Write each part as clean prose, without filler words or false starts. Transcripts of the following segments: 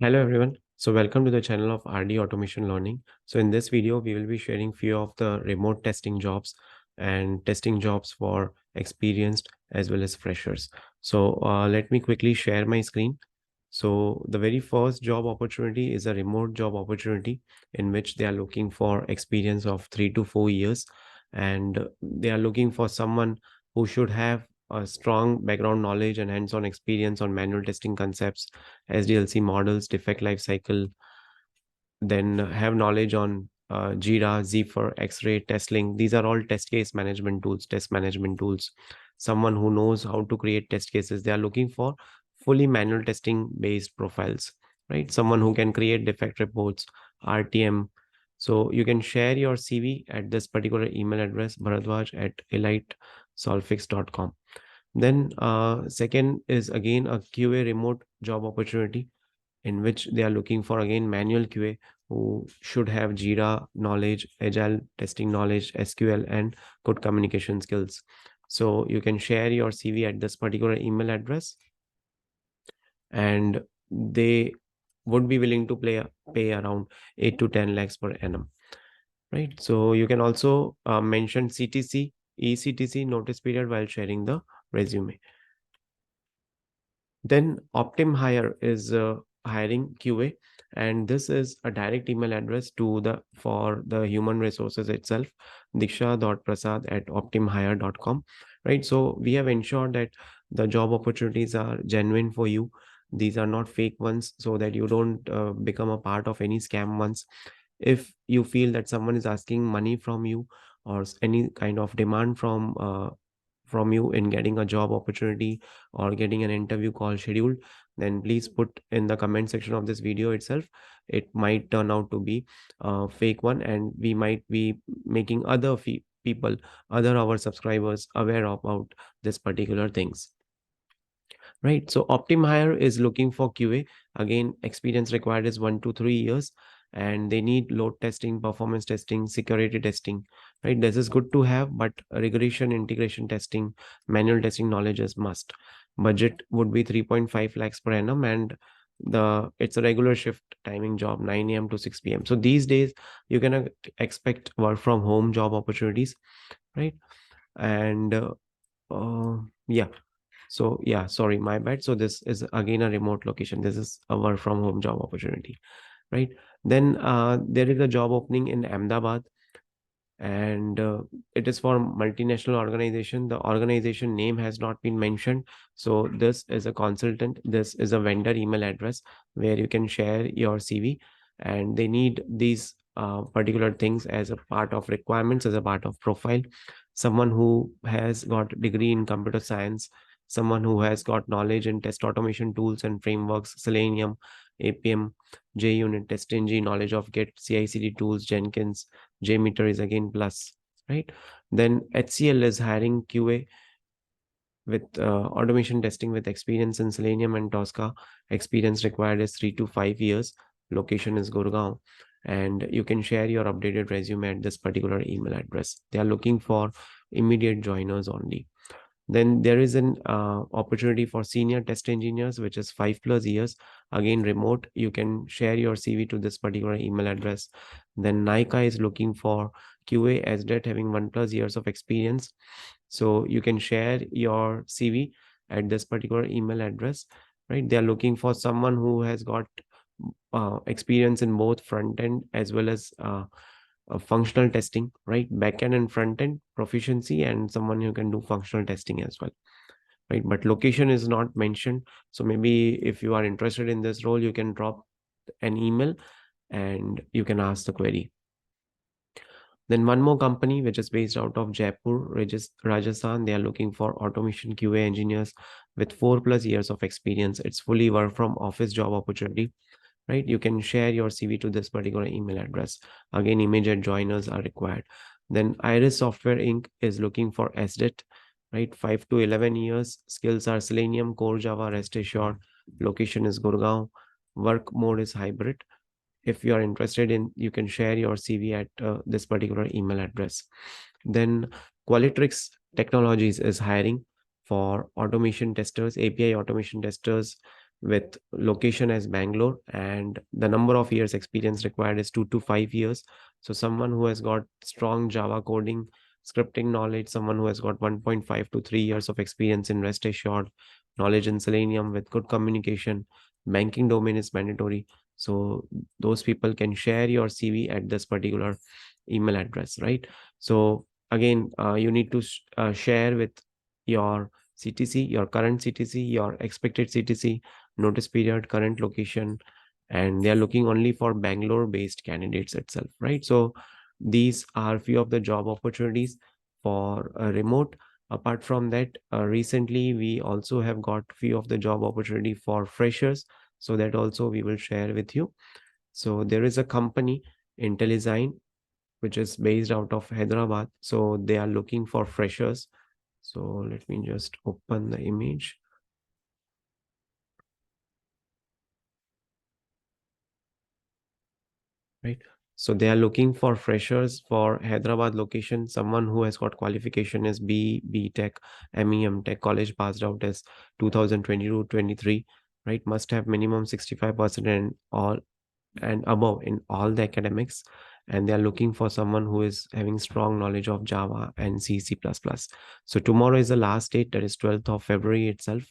Hello everyone. So welcome to the channel of RD Automation Learning. So in this video, we will be sharing few of the remote testing jobs and testing jobs for experienced as well as freshers. So let me quickly share my screen. So the very first job opportunity is a remote job opportunity in which they are looking for experience of 3 to 4 years, and they are looking for someone who should have a strong background knowledge and hands-on experience on manual testing concepts, SDLC models, defect lifecycle, then have knowledge on Jira, Zephyr, X-Ray, TestLink. These are all test case management tools, test management tools. Someone who knows how to create test cases. They are looking for fully manual testing based profiles, right? Someone who can create defect reports, RTM. So you can share your CV at this particular email address, bharadwaj@elitesolfix.com. Then second is again a QA remote job opportunity in which they are looking for again manual QA who should have Jira knowledge, agile testing knowledge, SQL, and good communication skills. So you can share your CV at this particular email address, and they would be willing to pay around 8 to 10 lakhs per annum, right? So you can also mention CTC, ECTC notice period while sharing the resume. Then OPTIM Hire is hiring QA, and this is a direct email address to the for the human resources itself, diksha.prasad@optimhire.com. Right. So we have ensured that the job opportunities are genuine for you. These are not fake ones, so that you don't become a part of any scam ones. If you feel that someone is asking money from you or any kind of demand from you in getting a job opportunity or getting an interview call scheduled, then please put in the comment section of this video itself. It might turn out to be a fake one, and we might be making other people, other our subscribers aware about this particular things. Right. So Optim Hire is looking for QA. Again, experience required is 1 to 3 years, and they need load testing, performance testing, security testing. Right. This is good to have, but regression, integration testing, manual testing knowledge is must. Budget would be 3.5 lakhs per annum, and it's a regular shift timing job, 9 a.m. to 6 p.m. So these days you can expect work from home job opportunities, right? And yeah. So yeah, sorry, my bad. So this is again a remote location. This is a work from home job opportunity, right? Then there is a job opening in Ahmedabad, and it is for multinational organization. The organization name has not been mentioned. So this is a consultant. This is a vendor email address where you can share your CV, and they need these particular things as a part of requirements, as a part of profile. Someone who has got degree in computer science, someone who has got knowledge in test automation tools and frameworks, Selenium, APM, JUnit, TestNG, knowledge of Git, CI/CD tools, Jenkins, JMeter is again plus, right? Then HCL is hiring QA with automation testing with experience in Selenium and Tosca. Experience required is 3 to 5 years. Location is Gurgaon. And you can share your updated resume at this particular email address. They are looking for immediate joiners only. Then there is an opportunity for senior test engineers, which is 5 plus years. Again, remote. You can share your CV to this particular email address. Then Nykaa is looking for QA SDET having 1 plus years of experience. So you can share your CV at this particular email address, right? They are looking for someone who has got experience in both front end as well as functional testing, right? Backend and front end proficiency, and someone who can do functional testing as well, right? But location is not mentioned. So maybe if you are interested in this role, you can drop an email and you can ask the query. Then one more company which is based out of Jaipur, Rajasthan, they are looking for automation QA engineers with 4 plus years of experience. It's fully work from office job opportunity, right? You can share your CV to this particular email address. Again, immediate joiners are required. Then Iris Software Inc. is looking for SDET, right? 5 to 11 years. Skills are Selenium, Core Java, REST Assured. Location is Gurgaon. Work mode is hybrid. If you are interested in, you can share your CV at this particular email address. Then Qualitrix Technologies is hiring for automation testers, API automation testers with location as Bangalore, and the number of years experience required is 2 to 5 years. So someone who has got strong Java coding, scripting knowledge, someone who has got 1.5 to 3 years of experience in rest assured, knowledge in Selenium with good communication, banking domain is mandatory. So those people can share your CV at this particular email address, right? So again, you need to share with your CTC, your current CTC, your expected CTC, notice period, current location, and they are looking only for Bangalore based candidates itself, right? So these are few of the job opportunities for remote. Apart from that, recently we also have got few of the job opportunity for freshers, so that also we will share with you. So there is a company, IntelliZine, which is based out of Hyderabad, so they are looking for freshers. So let me just open the image. Right. So they are looking for freshers for Hyderabad location, someone who has got qualification as B Tech, MEM Tech, college passed out as 2022-23, right? Must have minimum 65% and all and above in all the academics. And they are looking for someone who is having strong knowledge of Java and C++. So tomorrow is the last date, that is 12th of February itself,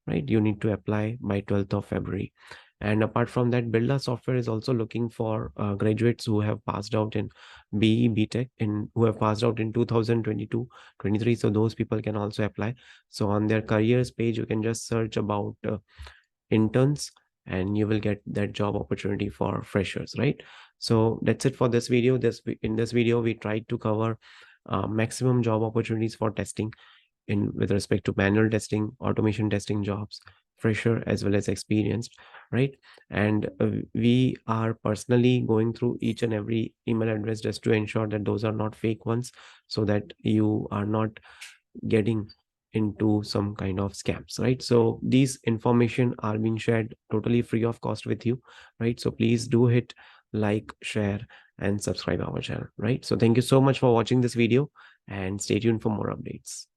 right? You need to apply by 12th of February. And apart from that, Builder Software is also looking for graduates who have passed out in BE, Tech, in who have passed out in 2022-23. So those people can also apply. So on their careers page, you can just search about interns, and you will get that job opportunity for freshers, right? So that's it for this video. In this video, we tried to cover maximum job opportunities for testing in with respect to manual testing, automation testing jobs, fresher as well as experienced, right? And we are personally going through each and every email address just to ensure that those are not fake ones, so that you are not getting into some kind of scams, right? So these information are being shared totally free of cost with you, right? So please do hit like, share, and subscribe our channel, right? So thank you so much for watching this video, and stay tuned for more updates.